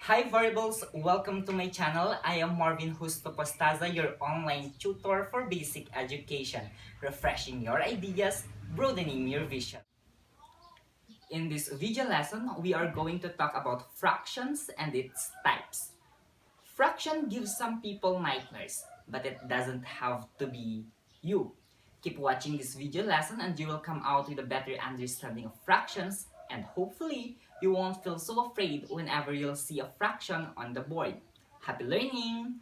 Hi variables, welcome to my channel. I am Marvin Postaza, your online tutor for basic education, refreshing your ideas, broadening your vision. In this video lesson, we are going to talk about fractions and its types. Fraction gives some people nightmares, but it doesn't have to be you. Keep watching this video lesson and you will come out with a better understanding of fractions, and hopefully you won't feel so afraid whenever you'll see a fraction on the board. Happy learning!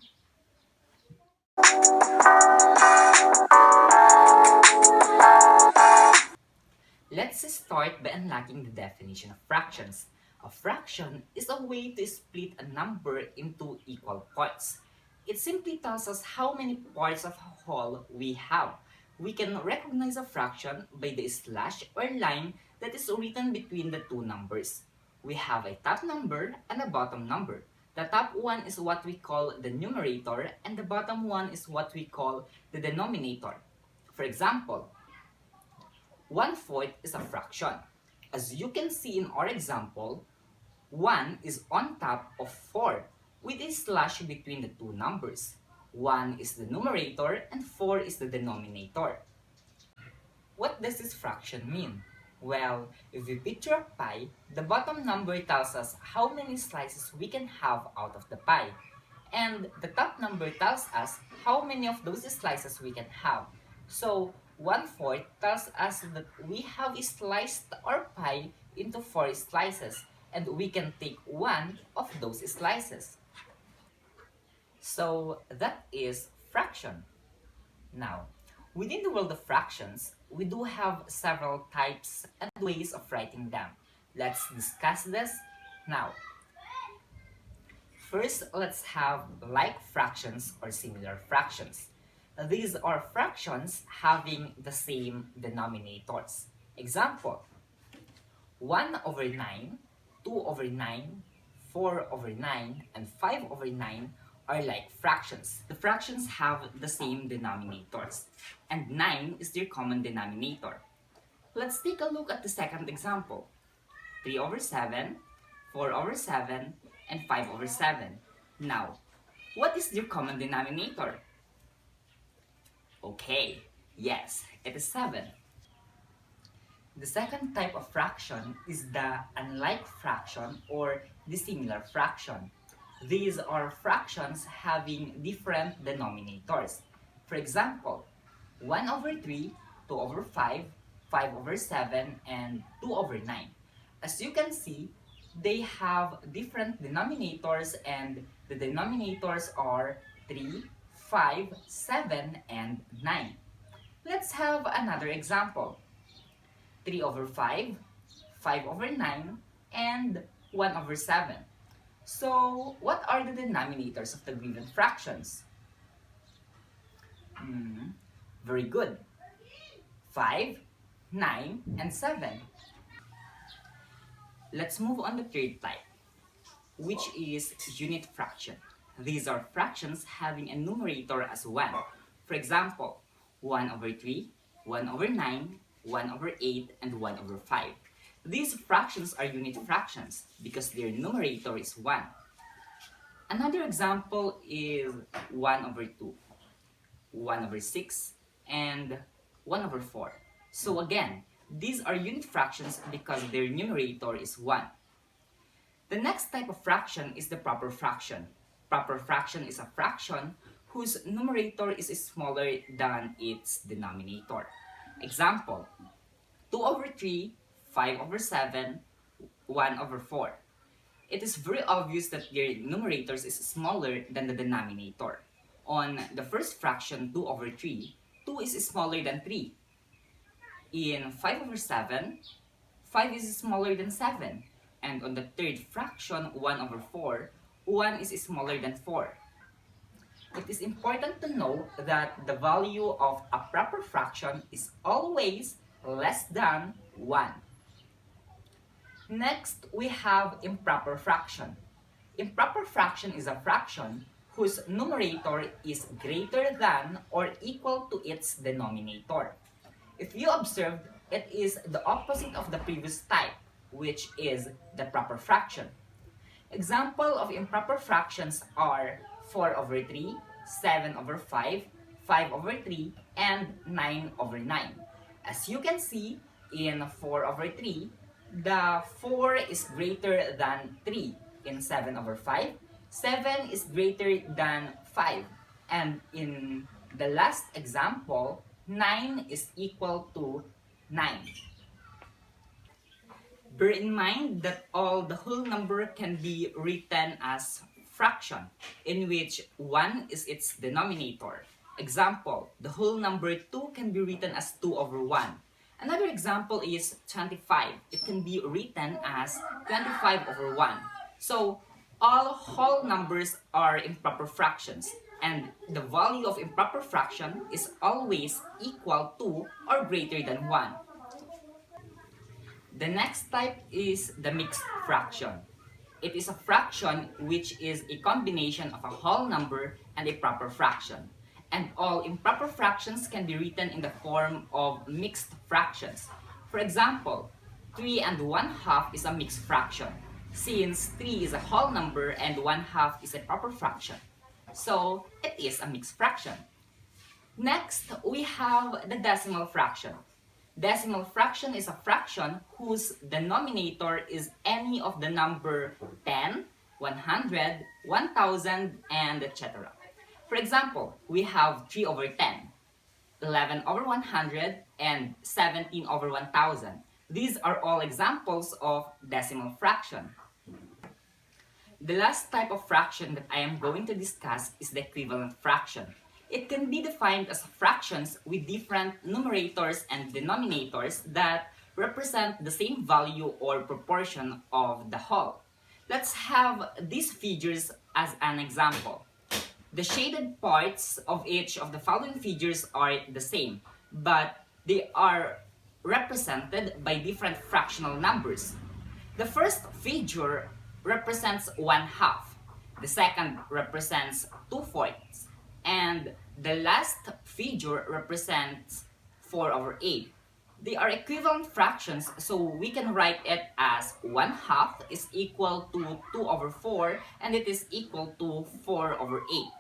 Let's start by unlocking the definition of fractions. A fraction is a way to split a number into equal parts. It simply tells us how many parts of a whole we have. We can recognize a fraction by the slash or line that is written between the two numbers. We have a top number and a bottom number. The top one is what we call the numerator and the bottom one is what we call the denominator. For example, 1/4 is a fraction. As you can see in our example, 1 is on top of 4 with a slash between the two numbers. 1 is the numerator and 4 is the denominator. What does this fraction mean? Well, if we picture a pie, the bottom number tells us how many slices we can have out of the pie. And the top number tells us how many of those slices we can have. So, 1/4 tells us that we have sliced our pie into 4 slices and we can take one of those slices. So, that is fraction. Now, within the world of fractions, we do have several types and ways of writing them. Let's discuss this now. First, let's have like fractions or similar fractions. These are fractions having the same denominators. Example, 1/9, 2/9, 4/9, and 5/9 are like fractions. The fractions have the same denominators, and 9 is their common denominator. Let's take a look at the second example. 3/7, 4/7, and 5/7. Now, what is their common denominator? Okay, yes, it is 7. The second type of fraction is the unlike fraction or dissimilar fraction. These are fractions having different denominators. For example, 1/3, 2/5, 5/7, and 2/9. As you can see, they have different denominators and the denominators are 3, 5, 7, and 9. Let's have another example. 3/5, 5/9, and 1/7. So, what are the denominators of the given fractions? Very good. 5, 9, and 7. Let's move on to the third type, which is unit fraction. These are fractions having a numerator as 1. For example, 1/3, 1/9, 1/8, and 1/5. These fractions are unit fractions because their numerator is 1. Another example is 1/2, 1/6, and 1/4. So again, these are unit fractions because their numerator is 1. The next type of fraction is the proper fraction. Proper fraction is a fraction whose numerator is smaller than its denominator. Example, 2/3, 5/7, 1/4. It is very obvious that their numerators is smaller than the denominator. On the first fraction, 2/3, 2 is smaller than 3. In 5/7, 5 is smaller than 7. And on the third fraction, 1/4, 1 is smaller than 4. It is important to know that the value of a proper fraction is always less than 1. Next, we have improper fraction. Improper fraction is a fraction whose numerator is greater than or equal to its denominator. If you observed, it is the opposite of the previous type, which is the proper fraction. Example of improper fractions are 4 over 3, 7 over 5, 5 over 3, and 9 over 9. As you can see, in 4 over 3, the 4 is greater than 3. In 7 over 5, 7 is greater than 5. And in the last example, 9 is equal to 9. Bear in mind that all the whole number can be written as fraction, in which 1 is its denominator. Example, the whole number 2 can be written as 2 over 1. Another example is 25. It can be written as 25 over 1. So, all whole numbers are improper fractions, and the value of improper fraction is always equal to or greater than 1. The next type is the mixed fraction. It is a fraction which is a combination of a whole number and a proper fraction. And all improper fractions can be written in the form of mixed fractions. For example, 3 and 1/2 is a mixed fraction, since 3 is a whole number and 1/2 is a proper fraction. So, it is a mixed fraction. Next, we have the decimal fraction. Decimal fraction is a fraction whose denominator is any of the number 10, 100, 1000, and etc. For example, we have 3 over 10, 11 over 100, and 17 over 1000. These are all examples of decimal fraction. The last type of fraction that I am going to discuss is the equivalent fraction. It can be defined as fractions with different numerators and denominators that represent the same value or proportion of the whole. Let's have these figures as an example. The shaded parts of each of the following figures are the same, but they are represented by different fractional numbers. The first figure represents 1/2. The second represents 2/4. And the last figure represents 4 over 8. They are equivalent fractions, so we can write it as 1/2 is equal to 2 over 4, and it is equal to 4 over 8.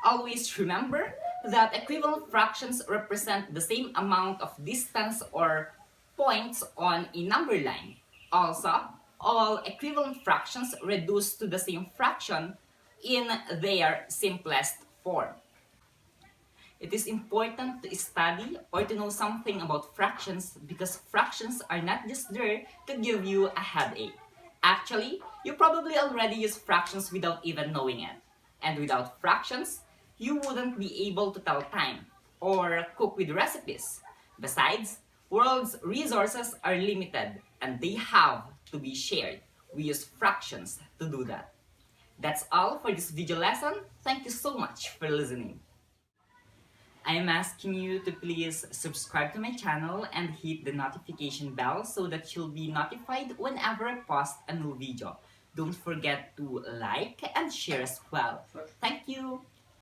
Always remember that equivalent fractions represent the same amount of distance or points on a number line. Also, all equivalent fractions reduce to the same fraction in their simplest form. It is important to study or to know something about fractions because fractions are not just there to give you a headache. Actually, you probably already use fractions without even knowing it. And without fractions, you wouldn't be able to tell time or cook with recipes. Besides, world's resources are limited and they have to be shared. We use fractions to do that. That's all for this video lesson. Thank you so much for listening. I am asking you to please subscribe to my channel and hit the notification bell so that you'll be notified whenever I post a new video. Don't forget to like and share as well. Thank you!